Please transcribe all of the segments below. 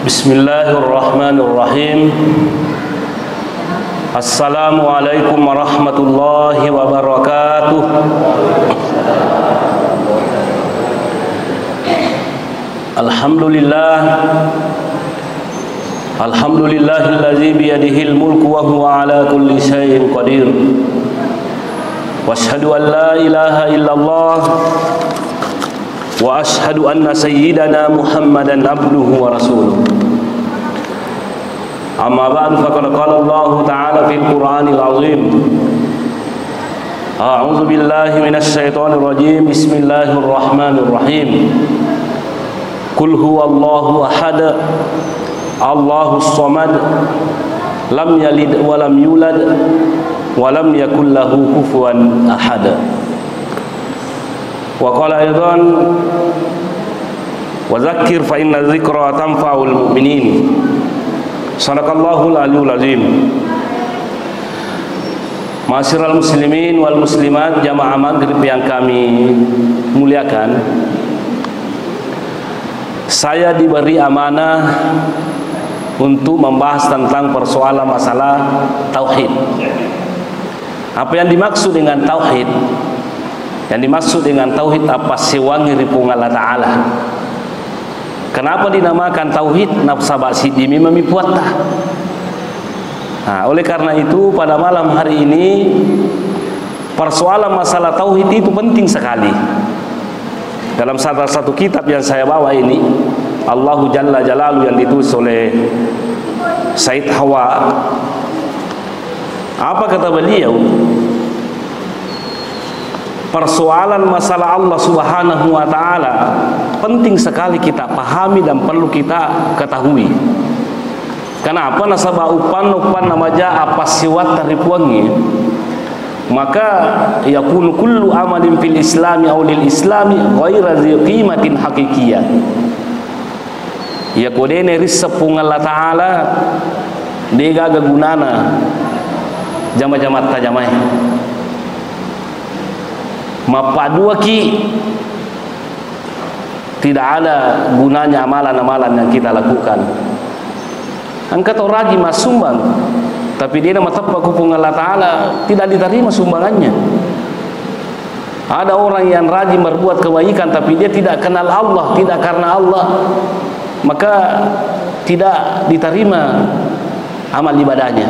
Bismillahirrahmanirrahim. Assalamualaikum warahmatullahi wabarakatuh. Alhamdulillahillazi biyadihil mulku wa huwa ala kulli syai'in qadir. Wa asyhadu an la ilaha illallah wa asyhadu anna sayyidana Muhammadan abduhu wa rasuluh. Amma ba'du, faqad qala Allah ta'ala fil Qur'anil azim. A'udzu billahi minasy syaithanir rajim. Bismillahirrahmanirrahim. Qul huwallahu ahad, Allahus samad, lam yalid wa lam yulad wa lam yakul lahu kufuwan ahad. Wa qala aidan wa dzakkir fa inna dzikra tanfa'ul mu'minin. Sadaqallahul aliyyul azim. Ma'asyiral muslimin wal muslimat, jamaah maghrib yang kami muliakan, saya diberi amanah untuk membahas tentang persoalan masalah tauhid. Apa yang dimaksud dengan tauhid? Yang dimaksud dengan tauhid apa? Sewangi ripung Allah Ta'ala. Kenapa dinamakan tauhid? Nafsabak sidimi memipuatah. Nah, oleh karena itu pada malam hari ini persoalan masalah tauhid itu penting sekali. Dalam salah satu kitab yang saya bawa ini, Allahu Jalla Jalaluhu, yang ditulis oleh Said Hawa, apa kata beliau? Persoalan masalah Allah Subhanahu wa ta'ala penting sekali kita pahami dan perlu kita ketahui. Kenapa? Nasabah upan namaja apa siwat taripuangi, maka yakunu kullu amalin fil islami aw lil islami ghaira zi qimatin haqiqiyah. Ya kodene risapung Allah Ta'ala dega gunana jama-jamat tajamai mapadua ki tidak ada gunanya amalan-amalan yang kita lakukan. Angkat orang ragi mas sumbang, tapi dia nama tepat kupung Allah Ta'ala tidak diterima sumbangannya. Ada orang yang rajin berbuat kebaikan tapi dia tidak kenal Allah, tidak karena Allah, maka tidak diterima amal ibadahnya.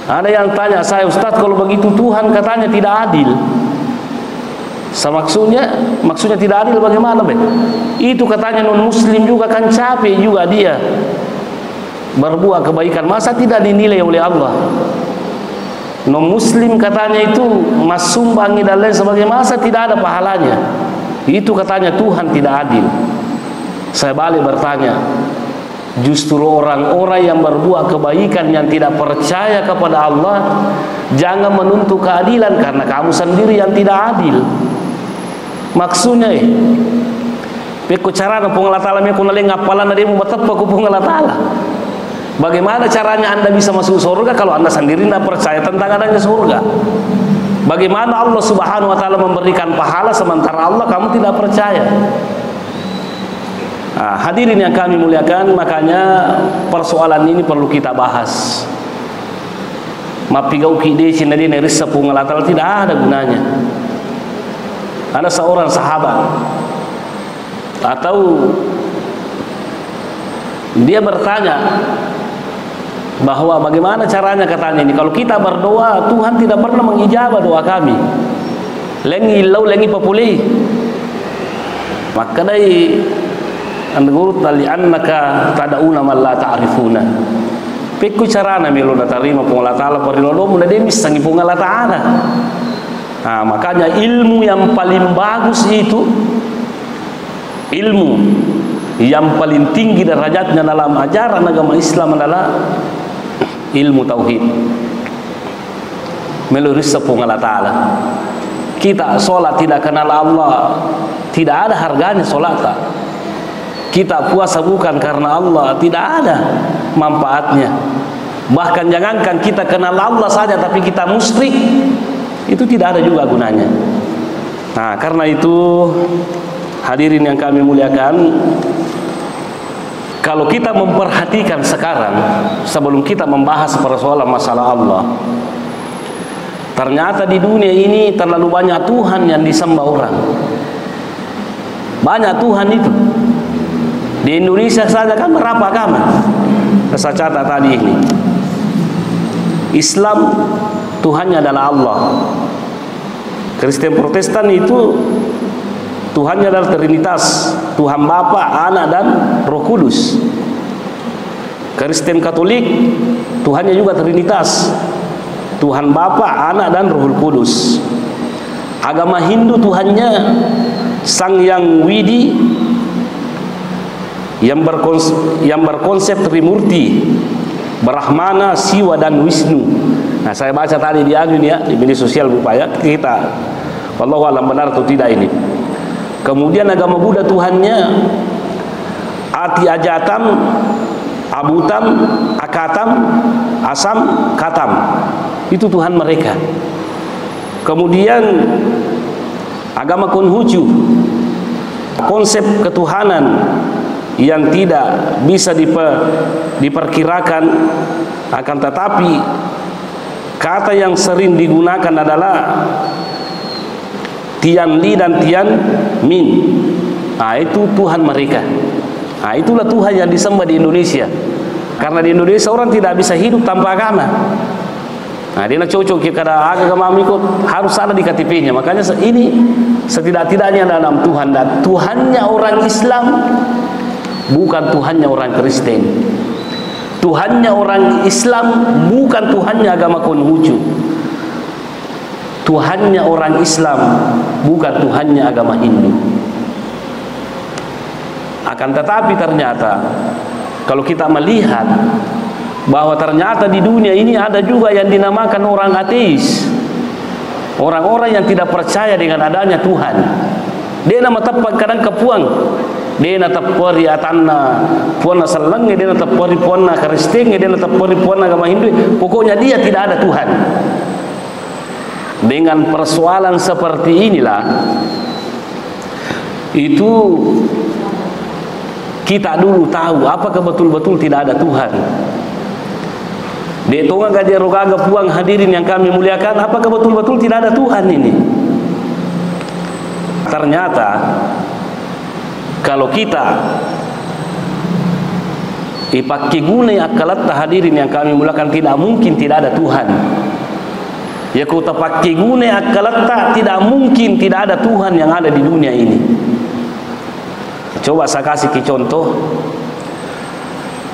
Ada yang tanya saya, Ustaz, kalau begitu Tuhan katanya tidak adil. Maksudnya tidak adil bagaimana, be? Itu katanya non muslim juga kan capek juga dia berbuat kebaikan, masa tidak dinilai oleh Allah? Non muslim katanya itu mas sumbangi dan lain sebagainya, masa tidak ada pahalanya? Itu katanya Tuhan tidak adil. Saya balik bertanya, justru orang-orang yang berbuat kebaikan yang tidak percaya kepada Allah, jangan menuntut keadilan karena kamu sendiri yang tidak adil. Maksudnya peko cara pung Allah Ta'ala meku naleng ngapalan dia mau betapa ku pung Allah Ta'ala. Bagaimana caranya Anda bisa masuk surga kalau Anda sendiri tidak percaya tentang adanya surga? Bagaimana Allah Subhanahu wa Ta'ala memberikan pahala sementara Allah kamu tidak percaya? Nah, hadirin yang kami muliakan, makanya persoalan ini perlu kita bahas. Mapigau kide sinadi neris sepung Allah Ta'ala tidak ada gunanya. Ada seorang sahabat atau dia bertanya bahwa bagaimana caranya, katanya ini kalau kita berdoa Tuhan tidak pernah mengijabah doa kami. Lengi lau lengi populi. Maka dari andurut tali annaka tadauna man la ta'rifuna. Peku carana melona tarima pung Allah Ta'ala parilodomu na demis sangi pung Allah Ta'ala. Nah, makanya ilmu yang paling bagus itu, ilmu yang paling tinggi derajatnya dalam ajaran agama Islam adalah ilmu tauhid. Melalui sepung Allah Ta'ala. Kita sholat tidak kenal Allah, tidak ada harganya sholat. Kita puasa bukan karena Allah, tidak ada manfaatnya. Bahkan jangankan kita kenal Allah saja, tapi kita musyrik, itu tidak ada juga gunanya. Nah, karena itu hadirin yang kami muliakan, kalau kita memperhatikan sekarang, sebelum kita membahas persoalan masalah Allah, ternyata di dunia ini terlalu banyak Tuhan yang disembah orang. Banyak Tuhan itu. Di Indonesia saja kan berapa agama? Saya catat tadi ini. Islam Tuhannya adalah Allah. Kristen Protestan itu Tuhannya adalah Trinitas, Tuhan Bapa, Anak dan Roh Kudus. Kristen Katolik Tuhannya juga Trinitas, Tuhan Bapa, Anak dan Roh Kudus. Agama Hindu Tuhannya Sang Yang Widi yang berkonsep Trimurti, Brahmana, Siwa dan Wisnu. Nah, saya baca tadi di di media sosial upaya kita, wallahu alam benar atau tidak ini. Kemudian agama Buddha Tuhannya Ati Ajatam, Abutam, Akatam, Asam, Katam. Itu Tuhan mereka. Kemudian agama Konghucu, konsep ketuhanan yang tidak bisa diperkirakan, akan tetapi kata yang sering digunakan adalah Tian Li dan Tian Min. Nah, itu Tuhan mereka. Nah, itulah Tuhan yang disembah di Indonesia. Karena di Indonesia orang tidak bisa hidup tanpa agama. Nah, dia nak cocok kepada agama ikut harus ada di KTP-nya. Makanya ini setidak-tidaknya dalam Tuhan, dan Tuhannya orang Islam bukan Tuhannya orang Kristen. Tuhannya orang Islam bukan Tuhannya agama Konghucu. Tuhannya orang Islam bukan Tuhannya agama Hindu. Akan tetapi ternyata kalau kita melihat bahwa ternyata di dunia ini ada juga yang dinamakan orang ateis, orang-orang yang tidak percaya dengan adanya Tuhan. Dia nama tepat kadang kepuang, dia na tapori atanna puana sallang, dia na tapori puana Kristen, dia na tapori puana agama Hindu. Pokoknya dia tidak ada Tuhan. Dengan persoalan seperti inilah, itu kita dulu tahu apakah betul-betul tidak ada Tuhan. Dia tonga gaji rogaga puang hadirin yang kami muliakan, apakah betul-betul tidak ada Tuhan ini? Ternyata kalau kita ipakai guna akalat hadirin yang kami muliakan, tidak mungkin tidak ada Tuhan. Ya kau pakai guna akalat, tidak mungkin tidak ada Tuhan yang ada di dunia ini. Coba saya kasih contoh.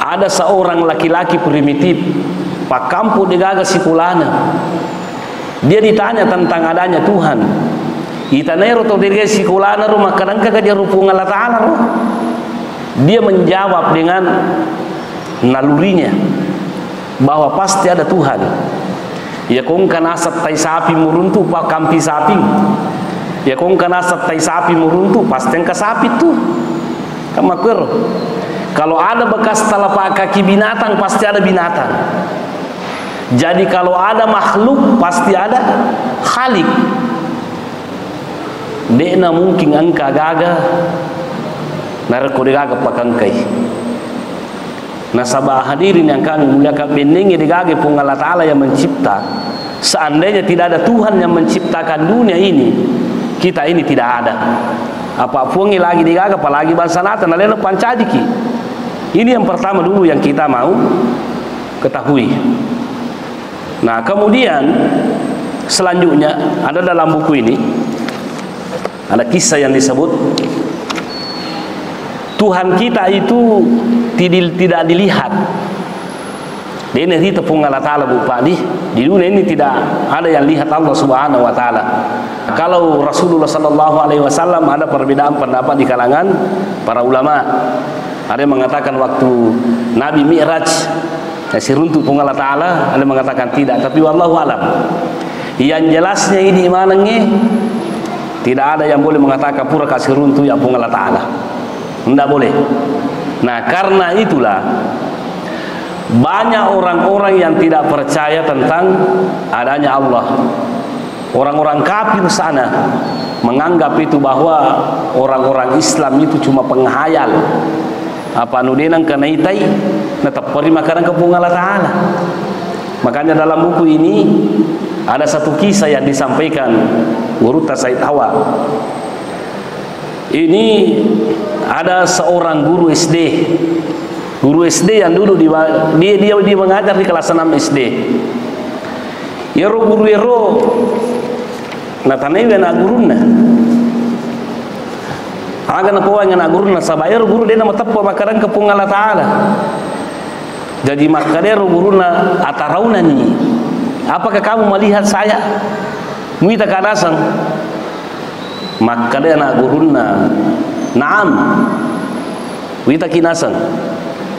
Ada seorang laki-laki primitif pak kampung di Gaga Sikulana. Dia ditanya tentang adanya Tuhan. Itanero to dirga Sikulana rumah kadang kagak dia rupungan Allah Ta'ala. Dia menjawab dengan nalurinya bahwa pasti ada Tuhan. Ya kong kanasat tai sapi muruntu pak kampi sapi. Ya kong kanasat tai sapi muruntu pasti engka sapi tuh. Kamakur. Kalau ada bekas telapak kaki binatang, pasti ada binatang. Jadi kalau ada makhluk, pasti ada khalik. Dena mungkin angka gaga narko gaga pakangkai. Nasabah hadirin yang kami muliakan, benengi digaga pun Allah Ta'ala yang mencipta. Seandainya tidak ada Tuhan yang menciptakan dunia ini, kita ini tidak ada. Apapun lagi digaga, apalagi bangsa nata nalena pancadiki. Ini yang pertama dulu yang kita mau ketahui. Nah, kemudian selanjutnya ada dalam buku ini ada kisah yang disebut Tuhan kita itu tidak dilihat. Dia ini tepung Allah Ta'ala bupadi. Di dunia ini tidak ada yang lihat Allah Subhanahu wa Ta'ala. Kalau Rasulullah Sallallahu Alaihi Wasallam ada perbedaan pendapat di kalangan para ulama. Ada yang mengatakan waktu Nabi Mi'raj kasih runtuh pun Allah Ta'ala, ada yang mengatakan tidak. Tapi wallahu alam. Yang jelasnya ini manangnya tidak ada yang boleh mengatakan pura kasih runtuh ya pun Allah Ta'ala. Tidak boleh. Nah, karena itulah banyak orang-orang yang tidak percaya tentang adanya Allah. Orang-orang kafir sana menganggap itu bahwa orang-orang Islam itu cuma penghayal. Apa nudenang kana itai natap pari makanan kepung Allah Ta'ala. Makanya dalam buku ini ada satu kisah yang disampaikan Guru Said Hawa. Ini ada seorang guru SD. Guru SD yang dulu dia mengajar di kelas 6 SD. Yero guru yero natanai na guruna. Aga na ko nga na guruna sabayero guru dia nama tappo makaran kepung Allah Ta'ala. Jadi makadero guruna ataraunani. Apakah kamu melihat saya? Muita kadasang. Makadero na guruna. Naam. Muita kinasang.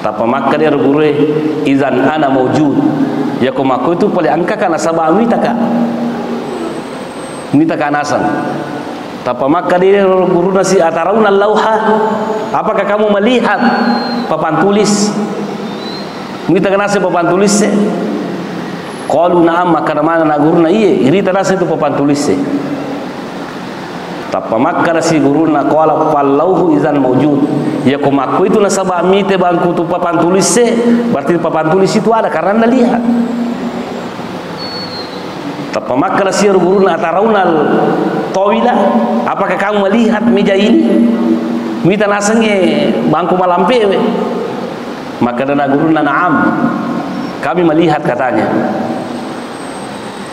Tapa makadero guru izan ana mawjud. Ya kumaku itu pali angka kana sabah muita ka. Muita kanasang. Tapa makadero guruna si atarauna lauha. Apakah kamu melihat papan tulis? Kita kenal papan tulis se. Qalu na'am, maka mana na guruna iye, iri tanasa itu papan tulis se. Tapa makka si guruna qala fallahu izan mawjud. Ya kumaku itu nasaba mite bangku tu papan tulis se, berarti papan tulis itu ada karena Anda lihat. Tapa makka si guruna ataraunal tawila, apakah kamu melihat meja ini? Mita nasenge bangku malampe. Maka dana guruna na'am, kami melihat katanya.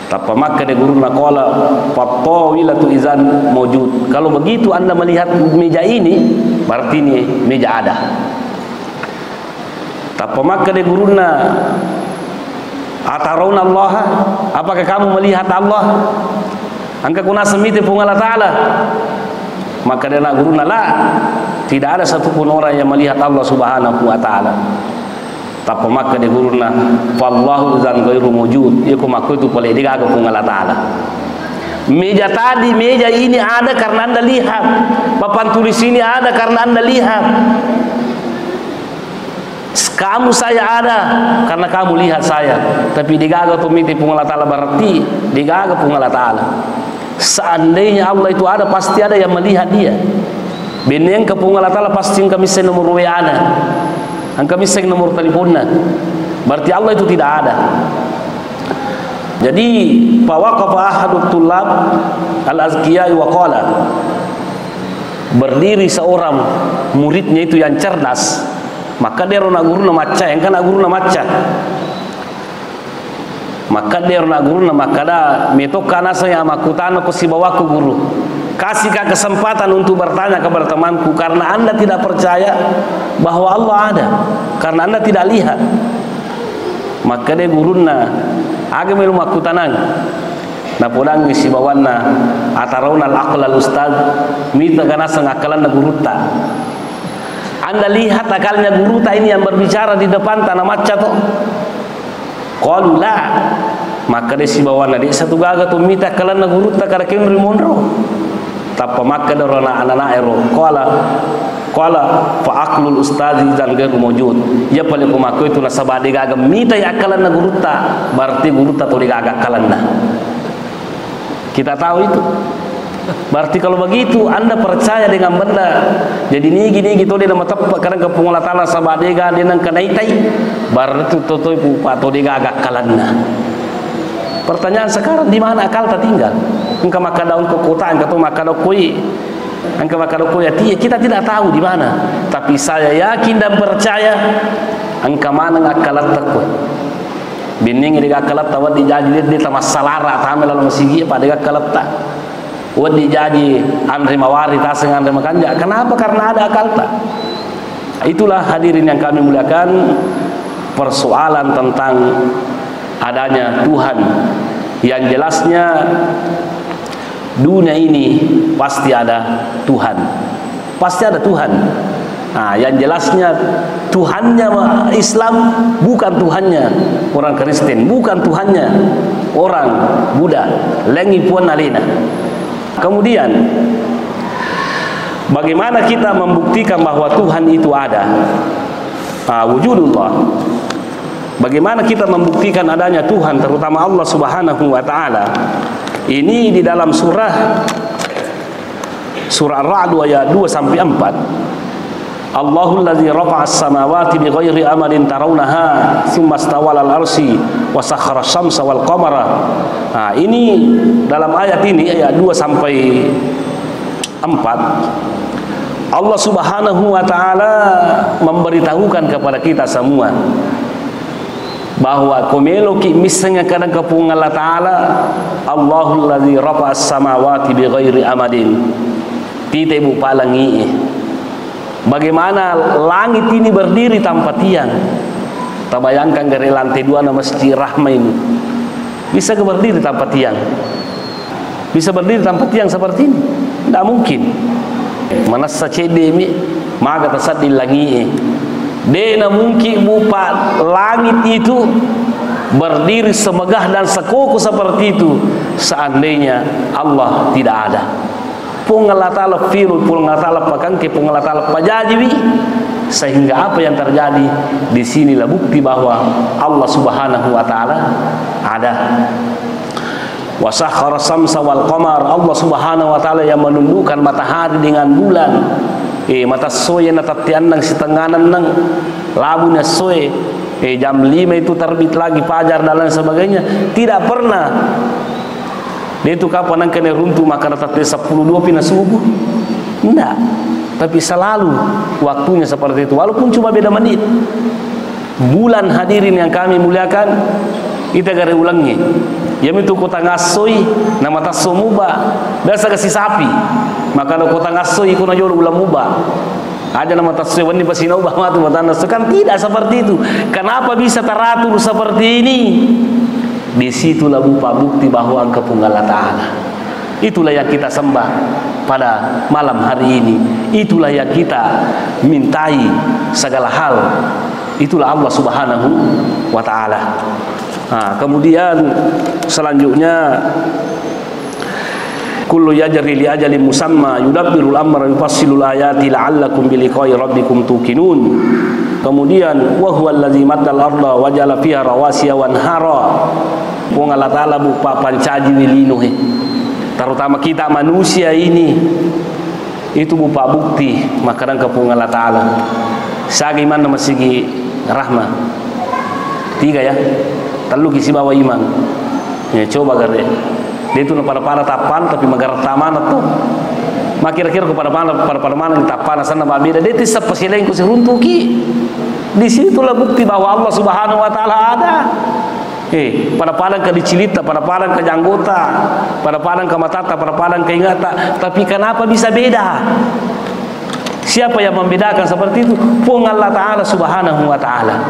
Tapa maka de guruna qala fatawilatu izan mawjud. Kalau begitu Anda melihat meja ini, berarti ini meja ada. Tapa maka de guruna atarawna Allah, apakah kamu melihat Allah? Angka kuna semite pung Allah Ta'ala. Maka dana guruna la, tidak ada satupun orang yang melihat Allah Subhanahu wa Ta'ala. Tapi maka dia guruna fallahu zan ghairu mawjud. Ya kumaku itu boleh digaga pung Allah Ta'ala. Meja tadi, meja ini ada karena Anda lihat. Papan tulis ini ada karena Anda lihat. Kamu saya ada karena kamu lihat saya. Tapi digaga tu miti pung Allah Ta'ala, berarti digaga pung Allah Ta'ala. Seandainya Allah itu ada, pasti ada yang melihat dia. Beneng kepung Allah Ta'ala pasti engkau bisa nomor WA-na, engkau bisa nomor teleponnya. Berarti Allah itu tidak ada. Jadi fawaqafa ahadut tullab al-azkiya wa qala, berdiri seorang muridnya itu yang cerdas, maka dia rona guruna maca, yang kan guruna maca. Maka dia nak guru na makada metoka nasa yang makutana ko si bawaku guru. Kasih kesempatan untuk bertanya kepada temanku, karena Anda tidak percaya bahwa Allah ada, karena Anda tidak lihat. Maka dia guruna age melu makutanang. Na podang si bawanna atarawna al-aql al-ustad, mita kanasa ngakalan na guruta. Anda lihat akalnya guruta ini yang berbicara di depan tanah maca toh. Qalu la, maka dia si bawana dia satu gaga tu mita kalan na guruta kada kemri monro. Tapa maka dorona anak ero qala fa aqlul ustazi zan ghairu mawjud. Ya pale kumaku itu na sabade gaga mita ya kalan na guruta, berarti guruta tu gaga kalan na. Kita tahu itu. Berarti kalau begitu Anda percaya dengan benda jadi ni gini gitu dia nama tepat karena kepung Allah Ta'ala sabadega dia nang kanaitai, berarti toto ibu pato dia agak kalanna. Pertanyaan sekarang, di mana akal tertinggal? Engkau makan daun kota, engkau tu makan koi, engkau makan koi ya, kita tidak tahu di mana. Tapi saya yakin dan percaya engkau mana ngakalat takut. Bining dia ngakalat tawat dijaji dia tamas salara tamal lalu masigi pada ngakalat tak. Wadi jadi Andre Mawari taseng Andre Makanja. Kenapa? Karena ada akal tak. Itulah hadirin yang kami muliakan, persoalan tentang adanya Tuhan. Yang jelasnya dunia ini pasti ada Tuhan. Pasti ada Tuhan. Nah, yang jelasnya Tuhannya Islam bukan Tuhannya orang Kristen, bukan Tuhannya orang Buddha. Lengi puan alina. Kemudian bagaimana kita membuktikan bahwa Tuhan itu ada? Wujudullah. Bagaimana kita membuktikan adanya Tuhan, terutama Allah Subhanahu wa taala? Ini di dalam surah Ar-Ra'd ayat 2 sampai 4. Allahul ladzi rafa'a as-samawati bighairi amadin tarawnaha tsumma istawa 'alal arsy wa sakhkhara asy-syamsa wal qamara. Nah, ini dalam ayat ini ayat 2 sampai 4 Allah Subhanahu wa taala memberitahukan kepada kita semua bahwa komelo ki misalnya kadang kapung Allah taala Allahul ladzi rafa'a as-samawati bighairi amadin. Tite bu palangi. Bagaimana langit ini berdiri tanpa tiang. Tabayangkan dari lantai 2 na Masjid Rahmah ini. Bisa berdiri tanpa tiang? Bisa berdiri tanpa tiang seperti ini? Tidak mungkin. Manasa cedemi maga tasadil langi. Dena mungkin bupa langit itu berdiri semegah dan sekokoh seperti itu seandainya Allah tidak ada. Pungalah ta'ala firul, pungalah ta'ala pakangke, pungalah ta'ala pajajiwi. Sehingga apa yang terjadi di sinilah bukti bahwa Allah Subhanahu wa taala ada. Wa sakhkhara samsa wal qamar, Allah Subhanahu wa taala yang menundukkan matahari dengan bulan. Mata soye na tatian nang setenganan nang labunya soye. Jam 5 itu terbit lagi fajar dan lain sebagainya. Tidak pernah. Dia itu kapan nang kena runtuh maka tati 10-2 pina subuh. Tidak. Tapi selalu waktunya seperti itu, walaupun cuma beda menit. Bulan hadirin yang kami muliakan, kita gare ulangi. Yami tu kota ngasoi nama taso muba, biasa kasih sapi. Maka kalau kota ngasoi kuna jolo ulang muba. Ada nama taso wani pasina ubah matu batana kan tidak seperti itu. Kenapa bisa teratur seperti ini? Di situlah bukti bahwa engkau Allah Ta'ala. Itulah yang kita sembah pada malam hari ini. Itulah yang kita mintai segala hal. Itulah Allah Subhanahu wa ta'ala. Nah, kemudian selanjutnya kullu yajri li ajalin musamma yudabbirul amra yufassilul ayati la'allakum biliqa'i rabbikum tuqinun. Kemudian wa huwal ladzi maddal arda wa ja'ala fiha rawasiya wa anhara. Wong Allah Ta'ala bupa pancaji wilino terutama kita manusia ini itu bupa bukti makanan kepung Allah Ta'ala. Sagi mana masih rahmah 3 ya, telu kisi bawa iman ya, coba gade dia itu pada tapan tapi magar taman tuh makir-kir kepada mana tapan sana babida dia tisap pasileng ku seruntuki. Di situlah bukti bahwa Allah Subhanahu wa taala ada. Pada padang ke dicilita, pada padang ke janggota, pada padang ke matata, pada padang ke ingata. Tapi kenapa bisa beda? Siapa yang membedakan seperti itu? Pung Allah Ta'ala Subhanahu wa ta'ala.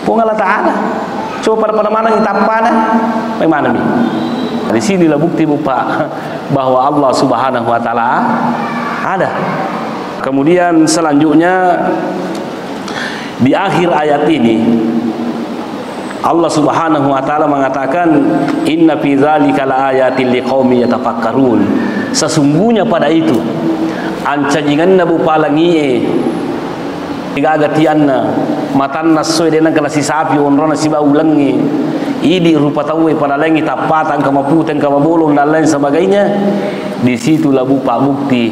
Pung Allah Ta'ala. Coba pada mana kita pada? Bagaimana nih? Di sinilah bukti bupa bahwa Allah Subhanahu wa ta'ala ada. Kemudian selanjutnya di akhir ayat ini Allah Subhanahu wa taala mengatakan inna fi dzalika laayatil liqaumin yatafakkarun. Sesungguhnya pada itu ancajinganna bupalangie igagatianna matanna soy dena kala si sapi onrona si baulangi idi rupa tawe pada lengi tapatan kamaputen kamabolong dan lain sebagainya. Di situlah bupa bukti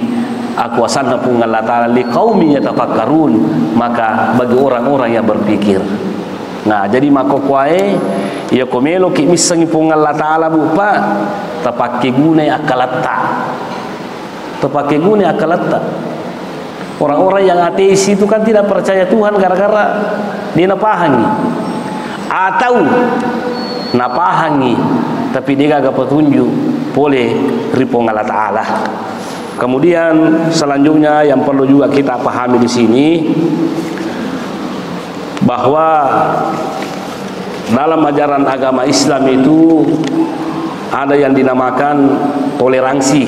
akuasanna pung Allah taala liqaumin yatafakkarun, maka bagi orang-orang yang berpikir. Nah, jadi makokwai ya komelo ki misangi pung Allah Ta'ala bupa tapake guna akalatta. Tapake guna akalatta. Orang-orang yang ateis itu kan tidak percaya Tuhan gara-gara dia napahangi. Atau napahangi tapi dia gak petunjuk boleh ripong Allah Ta'ala. Kemudian selanjutnya yang perlu juga kita pahami di sini bahwa dalam ajaran agama Islam itu ada yang dinamakan toleransi.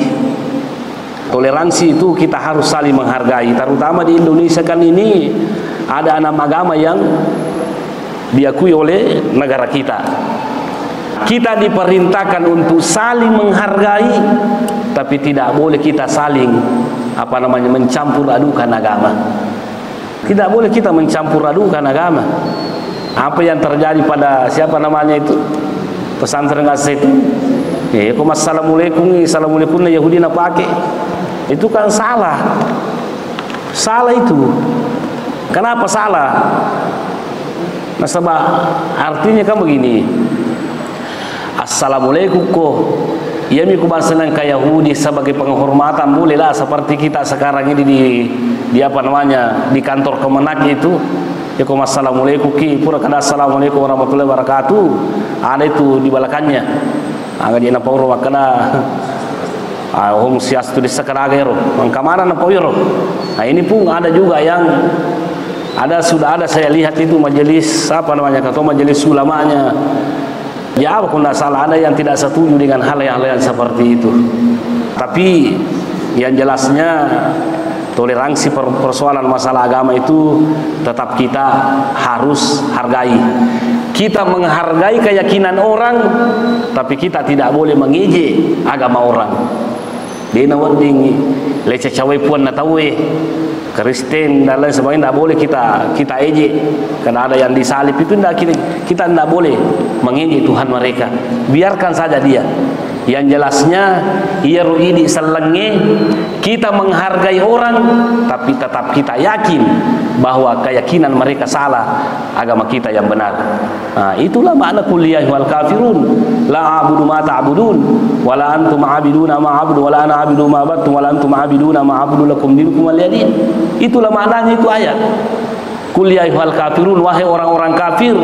Toleransi itu kita harus saling menghargai. Terutama di Indonesia kan ini ada 6 agama yang diakui oleh negara kita. Kita diperintahkan untuk saling menghargai, tapi tidak boleh kita saling mencampur adukan agama. Tidak boleh kita mencampur adukan agama. Apa yang terjadi pada siapa namanya itu pesantren Al-Zaitun itu? Kok assalamualaikum Yahudi nak pakai itu kan salah itu. Kenapa salah? Nah, sebab artinya kan begini, assalamualaikum kok ya miku senang ke Yahudi sebagai penghormatan bolehlah, seperti kita sekarang ini di apa namanya di kantor Kemenak itu ya kok assalamualaikum ki pura kada assalamualaikum warahmatullahi wabarakatuh, ada itu di belakangnya agak di napa uro kada hom sias tu di sekaragero mangkamana napa uro. Nah ini pun ada juga yang sudah ada saya lihat itu majelis apa namanya ketua majelis ulamanya ya apa kalau tidak salah ada yang tidak setuju dengan hal-hal yang seperti itu. Tapi yang jelasnya toleransi persoalan masalah agama itu tetap kita harus hargai. Kita menghargai keyakinan orang, tapi kita tidak boleh mengejek agama orang. Dia nawarding leceh cawe puan na tawe Kristen dan lain sebagainya tidak boleh kita ejek. Karena ada yang disalib itu kita tidak boleh mengejek Tuhan mereka. Biarkan saja dia. Yang jelasnya ia ruidi selenge kita menghargai orang, tapi tetap kita yakin bahwa keyakinan mereka salah, agama kita yang benar. Nah, itulah makna kuliah wal kafirun la a'budu ma ta'budun wala antum a'biduna ma a'budu wala ana a'budu ma abattum wala antum a'biduna ma a'budu lakum dinukum waliyadin. Itulah maknanya itu ayat. Kuliah wal kafirun, wahai orang-orang kafir,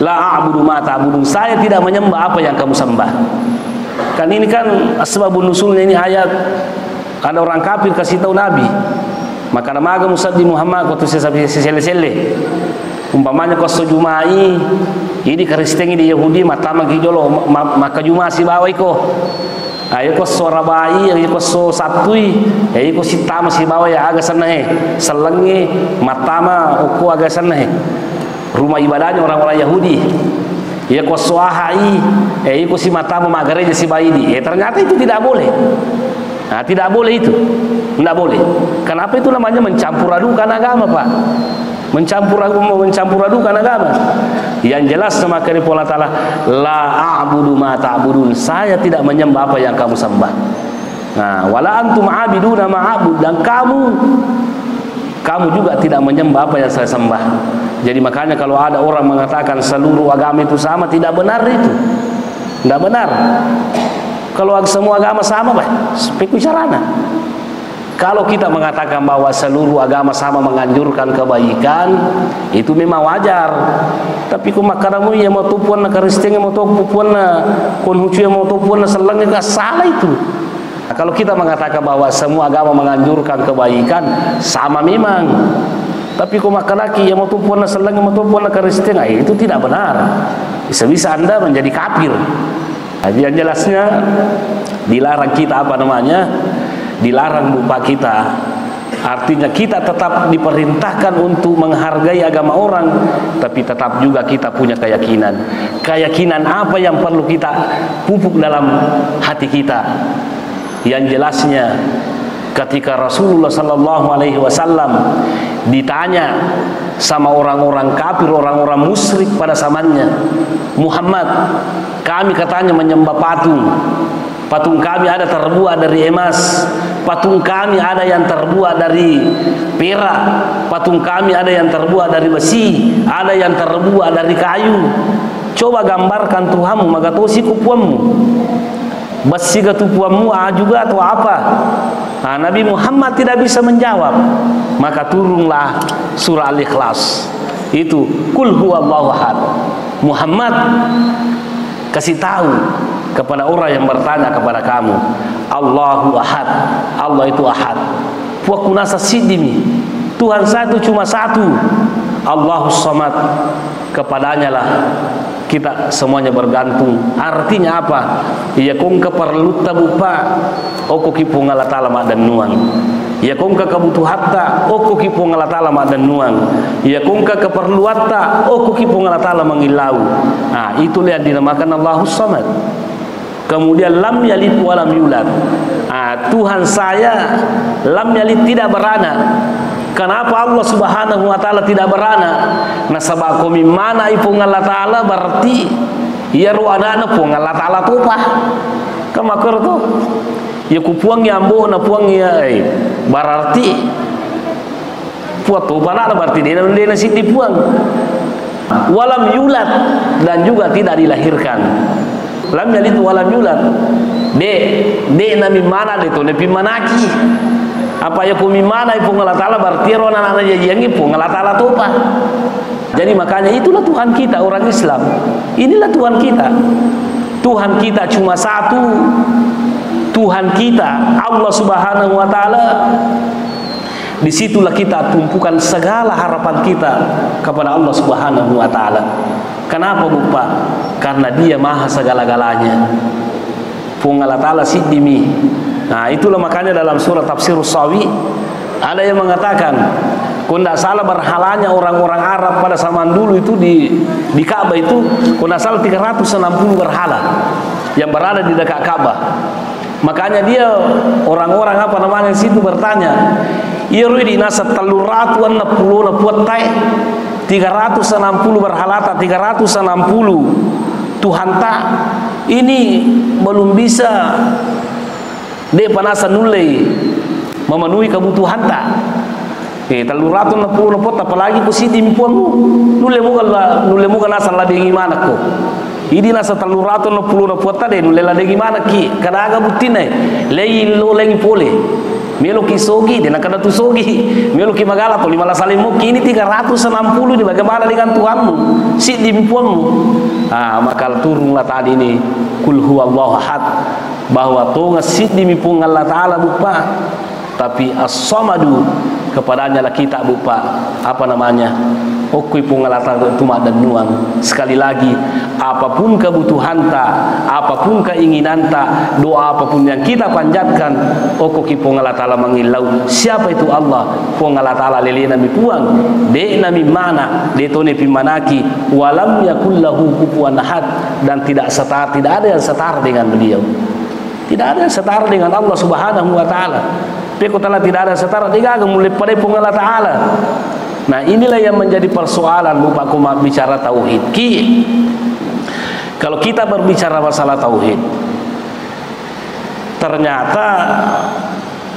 la a'budu ma ta'budun, saya tidak menyembah apa yang kamu sembah. Kan ini kan asbabun nusulnya ini ayat. Ada orang kafir kasih tahu Nabi, maka nama Musa di Muhammad kau tu sele umpamanya kau sejumai ini Kristen di Yahudi mata magi jolo maka juma si bawai ko ayo kau sorabai ayo kau so satui ayo kau si tama si bawai agak sana selengi mata ma uku agak sana rumah ibadahnya orang-orang Yahudi ya kau soahai ayo kau si mata ma gereja si bayi ternyata itu tidak boleh. Nah, tidak boleh itu, tidak boleh. Kenapa itu namanya mencampur adukan agama, Pak? Mencampur adukan agama. Yang jelas sama kali Allah Ta'ala, la a'budu ma ta'budun, saya tidak menyembah apa yang kamu sembah. Nah, wala antum a'biduna ma a'bud, dan kamu juga tidak menyembah apa yang saya sembah. Jadi makanya kalau ada orang mengatakan seluruh agama itu sama, tidak benar itu. Tidak benar. Kalau semua agama sama, Pak, spekularana. Kalau kita mengatakan bahwa seluruh agama sama menganjurkan kebaikan, itu memang wajar. Tapi kumakaramu yang mau tupuan na Kristen yang mau tupuan na Konfusius yang mau tupuan na Selang enggak salah itu. Nah, kalau kita mengatakan bahwa semua agama menganjurkan kebaikan, sama memang. Tapi kumakalaki yang mau tupuan na Selang yang mau tupuan na Kristen, itu tidak benar. Bisa-bisa Anda menjadi kafir. Yang jelasnya dilarang kita apa namanya, dilarang lupa kita. Artinya kita tetap diperintahkan untuk menghargai agama orang, tapi tetap juga kita punya keyakinan. Keyakinan apa yang perlu kita pupuk dalam hati kita? Yang jelasnya ketika Rasulullah Sallallahu Alaihi Wasallam ditanya sama orang-orang kafir, orang-orang musyrik pada zamannya, Muhammad, kami katanya menyembah patung. Patung kami ada terbuat dari emas, patung kami ada yang terbuat dari perak, patung kami ada yang terbuat dari besi, ada yang terbuat dari kayu. Coba gambarkan Tuhanmu, maka tahu si kupuanmu. Besi ketupuanmu juga atau apa? Nah, Nabi Muhammad tidak bisa menjawab. Maka turunlah surah Al-Ikhlas. Itu Qul huwallahu ahad. Muhammad, kasih tahu kepada orang yang bertanya kepada kamu, Allahu ahad, Allah itu ahad. Wa kunasa sidimi, Tuhan satu cuma satu. Allahus samad, kepadanya lah kita semuanya bergantung. Artinya apa? Ya kong keperlu tabupa oko kipu ngala ta'ala dan nuang. Ya kong ke kebutuhatta oko kipu ngala ta'ala dan nuang. Ya kong ke keperluatta oko kipu ngala ta'ala mengilau. Nah, itulah yang dinamakan Allahus samad. Kemudian lam yalid walam yulad. Tuhan saya lam yalid, tidak beranak. Kenapa Allah Subhanahu wa taala tidak beranak? Nasabako mimana ipung Allah taala berarti ya ruana pung Allah taala tupa. Kamakor to. Ya kupuang yambo na puang ya berarti puat to bana berarti dia na siti puang. Walam yulat, dan juga tidak dilahirkan. Lam yalid walam yulat. De nami mana de to nepi manaki. Apa ya kumi mana ipung Allah taala berarti rona nana jangi ipung Allah taala tupa. Jadi makanya itulah Tuhan kita orang Islam. Inilah Tuhan kita. Tuhan kita cuma satu. Tuhan kita Allah Subhanahu wa taala. Disitulah kita tumpukan segala harapan kita kepada Allah Subhanahu wa taala. Kenapa Bapak? Karena Dia maha segala-galanya. Pung Allah taala sidimi. Nah, itulah makanya dalam surah Tafsirus Sawi ada yang mengatakan, kalau tidak salah berhalanya orang-orang Arab pada zaman dulu itu di Ka'bah itu, kalau tidak salah 360 berhala yang berada di dekat Ka'bah. Makanya dia orang-orang apa namanya situ bertanya, iya di nasa teluratuan na puluh na puatai 360 berhalata 360 Tuhan tak ini belum bisa de panasa nulai memenuhi kebutuhan tak. Teluratu na puluh na puat apalagi ku sidi mpuanmu nule muka nasa ladi gimana ko. Idi nasa teluratu na puluh na puat tadi nule ladi gimana ki kadaga butinai lei lo lengi pole. Melo ki sogi dia nak ada tu sogi melo ki magala to 15 salimu kini 360 di bagaimana dengan Tuhanmu si dimpuanmu. Maka turunlah tadi ini kul huwallahu ahad, bahwa tu ngasid dimipung Allah taala bupa, tapi as-samadu kepadanya lah kita bupa apa namanya okui pung Allah taala tuma dan nuang. Sekali lagi, apapun kebutuhan ta, apapun keinginan ta, doa apapun yang kita panjatkan, okoki pung Allah taala mengilau. Siapa itu Allah? Pung Allah taala lele nami puang, de nami mana, de tone pimanaki, walam yakul lahu kufuwan ahad, dan tidak ada yang setara dengan beliau. Tidak ada yang setara dengan Allah Subhanahu wa taala. Peko telah tidak ada setara digaga mulai pada pung Allah taala. Nah, inilah yang menjadi persoalan Bapak kuma bicara tauhid. Kalau kita berbicara masalah tauhid, ternyata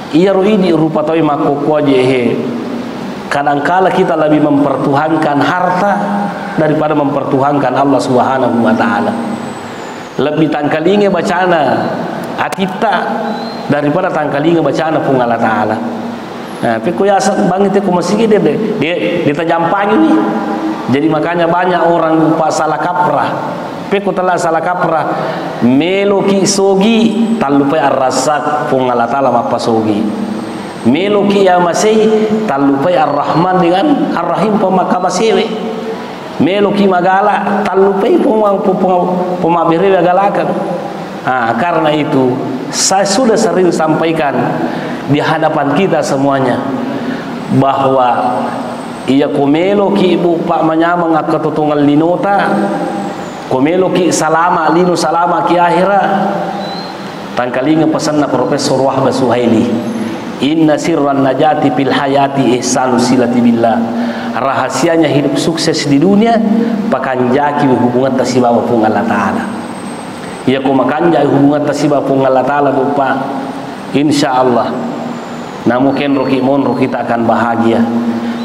ia ruidi rupa tawi makoko jehe. Kadangkala kita lebih mempertuhankan harta daripada mempertuhankan Allah Subhanahu wa taala. Lebih tangkalinge bacana atita daripada tangkalinge bacana pung Allah taala. Nah, tapi ya bangit ku masih dia ditajampangi nih. Jadi makanya banyak orang lupa salah kaprah. Peku telah salah kaprah meloki sogi talupai ar-razzaq pung Allah taala mapa sogi. Meloki ya masih talupai ar-rahman dengan ar-rahim pemakabasewe. Meloki magala talupai pemabere galakan. Karena itu saya sudah sering sampaikan di hadapan kita semuanya bahwa ia komelo ki ibu pak manyama ngakatutungal linota, komelo ki salama lino salama ki akhira. Tangkalinga pesan na Profesor Wahbah Suhaili, inna sirran najati fil hayati ihsanu silati billah. Rahasianya hidup sukses di dunia pakanjaki hubungan tasibawa pung Allah taala. Ia ko makanja hubungan tasibawa pung Allah taala bupa, insyaallah. Namun roki monro kita akan bahagia.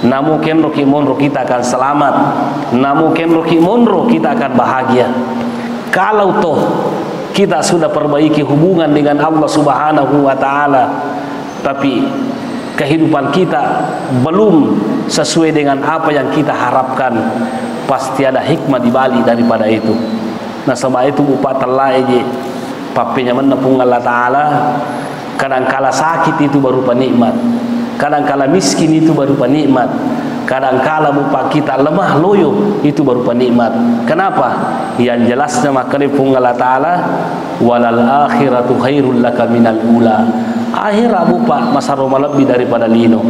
Namun roki monro kita akan selamat. Namun roki monro kita akan bahagia. Kalau toh kita sudah perbaiki hubungan dengan Allah Subhanahu wa taala, tapi kehidupan kita belum sesuai dengan apa yang kita harapkan, pasti ada hikmah di balik daripada itu. Nah, sebab itu upat Allah aja papenya menepung Allah taala. Kadangkala sakit itu berupa nikmat, kadangkala miskin itu berupa nikmat, kadangkala bupa kita lemah loyo itu berupa nikmat. Kenapa? Yang jelasnya makanya pung Allah taala walal akhiratu khairul laka minal ula. Akhirat bupa masa roma lebih daripada lino.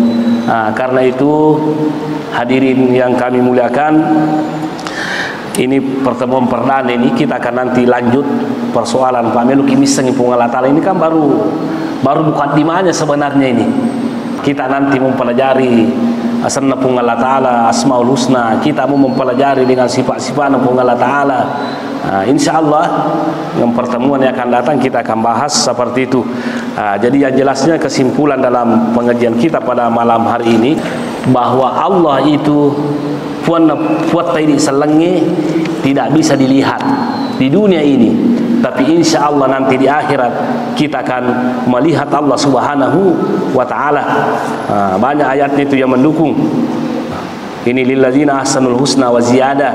Karena itu hadirin yang kami muliakan, ini pertemuan perdana ini kita akan nanti lanjut persoalan Pak Melu kimiseng pung Allah taala ini kan baru bukan dimana sebenarnya ini. kita nanti mempelajari asana pun Allah Ta'ala, Asmaul Husna, kita mau mempelajari dengan sifat-sifat pun Allah Ta'ala. InsyaAllah yang pertemuan yang akan datang kita akan bahas seperti itu. Jadi yang jelasnya kesimpulan dalam pengajian kita pada malam hari ini, bahwa Allah itu puat tadi selengi tidak bisa dilihat di dunia ini, tapi insya Allah nanti di akhirat kita akan melihat Allah Subhanahu wa Ta'ala. Banyak ayatnya itu yang mendukung. Ini lilladzina ahsanul husna wa ziyadah.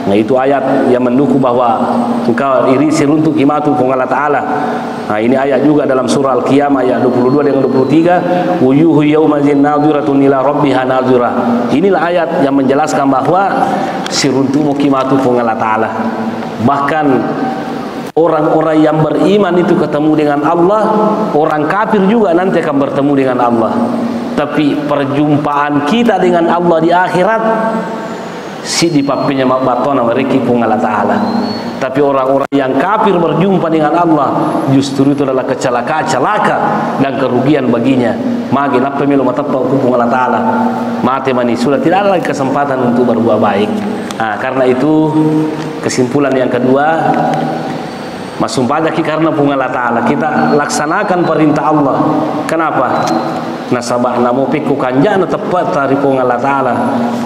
Nah, itu ayat yang mendukung bahwa engkau iri seruntuk himatu pun Allah Ta'ala. Nah, ini ayat juga dalam surah Al-Qiyamah ayat 22 dengan 23, wujuhu yawmazin nadhiratun ila rabbiha nadhirah. Inilah ayat yang menjelaskan bahwa seruntuk himatu pun Allah Ta'ala. Bahkan orang-orang yang beriman itu ketemu dengan Allah, orang kafir juga nanti akan bertemu dengan Allah. Tapi perjumpaan kita dengan Allah di akhirat si di papinya batona mereka pun Allah Ta'ala. Tapi orang-orang yang kafir berjumpa dengan Allah, justru itu adalah celaka dan kerugian baginya. Magi napa melu matapa pun Allah Ta'ala, mati mani sudah tidak ada lagi kesempatan untuk berbuat baik. Karena itu kesimpulan yang kedua, masumpah karena pun Allah Ta'ala kita laksanakan perintah Allah. Kenapa? Nasabah namu piku kanjana tepat dari pun Allah Ta'ala.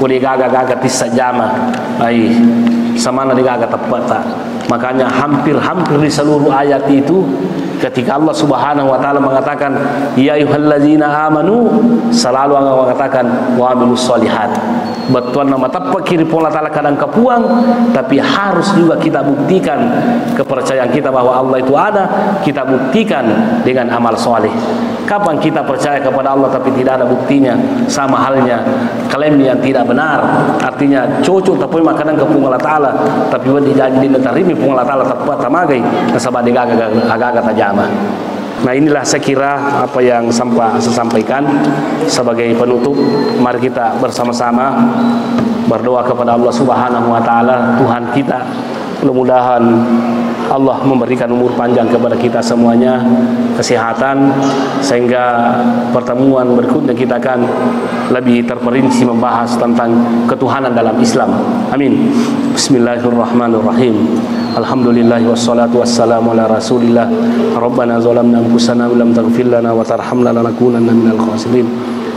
Kuli gaga tisa jama ai samana digaga tepat tak. Makanya hampir di seluruh ayat itu ketika Allah Subhanahu wa Ta'ala mengatakan ya ayyuhallazina amanu, selalu Allah mengatakan wa amilus solihat. Betul nama tepat kiri pun Allah Ta'ala kadang kepuang, tapi harus juga kita buktikan kepercayaan kita bahwa Allah itu ada. Kita buktikan dengan amal soleh. Kapan kita percaya kepada Allah tapi tidak ada buktinya? Sama halnya klaim yang tidak benar, artinya cocok tapi makanan ke pung Allah Ta'ala, tapi wadi janji diterima pung Allah Ta'ala tepat tamagai nasabah agak-agak tajama. Nah, inilah saya kira apa yang saya sampaikan sebagai penutup. Mari kita bersama-sama berdoa kepada Allah Subhanahu wa Ta'ala, Tuhan kita. Mudah-mudahan Allah memberikan umur panjang kepada kita semuanya, kesehatan, sehingga pertemuan berikutnya kita akan lebih terperinci membahas tentang ketuhanan dalam Islam. Amin. Bismillahirrahmanirrahim. Alhamdulillah wassalatu wassalamu ala Rasulillah. Rabbana zalamna anfusana wa lam taghfir lana wa tarhamna lanakunanna minal khasirin.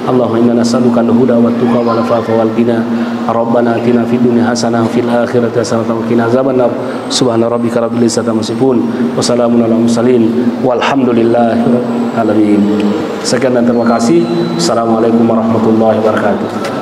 Allahumma inna nas'aluka al-huda wa tuqa wal afafa wal ghina. Rabbana atina fid dunya hasanah fil akhirati hasanah wa qina azabannar. Subhana rabbika rabbil izzati amma yasifun wa salamun alal mursalin walhamdulillahi rabbil alamin. Sekian dan terima kasih. Assalamualaikum warahmatullahi wabarakatuh.